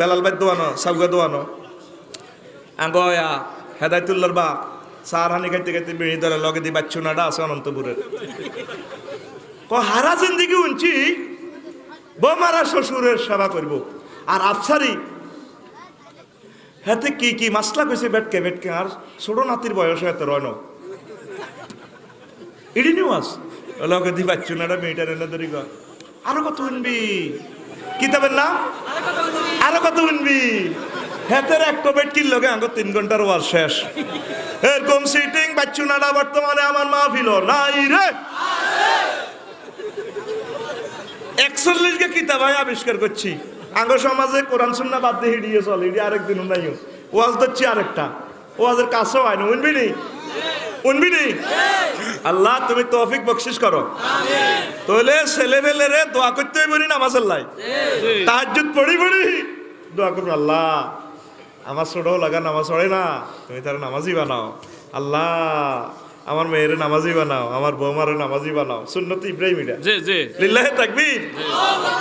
বেলাল ভাই দোয়ানো সাউগা দোয়ানো আঙ্গয়া হেদায়তুল্লাহর বাপ সার হানি খাইতে খাইতে বিড়ি ধরে লগে দি বাচ্চু নাডা আছে অনন্তপুরের হারা জিন্দিগি উনছি বোমারা শ্বশুরের সেবা করব আর আফসারি হাতে কি কি মাসলা কইছে বেটকে বেটকে আর ছোট নাতির বয়স হয়তো রয় না ইডি নিউজ লগে দি বাচ্চু নাডা মেয়েটার এনে ধরি গা আরো কত উনবি কিতাবের নাম আরো কত উনবি হেতের এক বেটকির লগে আঙ্গ 3 ঘন্টার ওয়ার শেষ এরকম সিটিং বাচ্চু নাডা বর্তমানে আমার মাহফিল নাই রে 41 কে কিতাব আবিষ্কার করছি আঙ্গ সমাজে কোরআন সুন্নাহ বাদ দিয়ে হিডিয়ে চলে এটি আরেকদিন নাইও ওয়াজ দিচ্ছি আরেকটা ওয়াজের কাছেও হয় না উনবি নি আল্লাহ তুমি তৌফিক বকশিশ করো তাহলে ছেলেবেলে রে দোয়া করতে হইব নি নামাজের লাই তাহাজ্জুদ পড়ি দোয়া করবো আল্লাহ আমার ছোট লাগা নামাজ পড়ে না তুমি তার নামাজি বানাও আল্লাহ আমার মেয়ের নামাজি বানাও আমার বৌমারে নামাজি বানাও সুন্নত ইব্রাহিম লিল্লাহি তাকবীর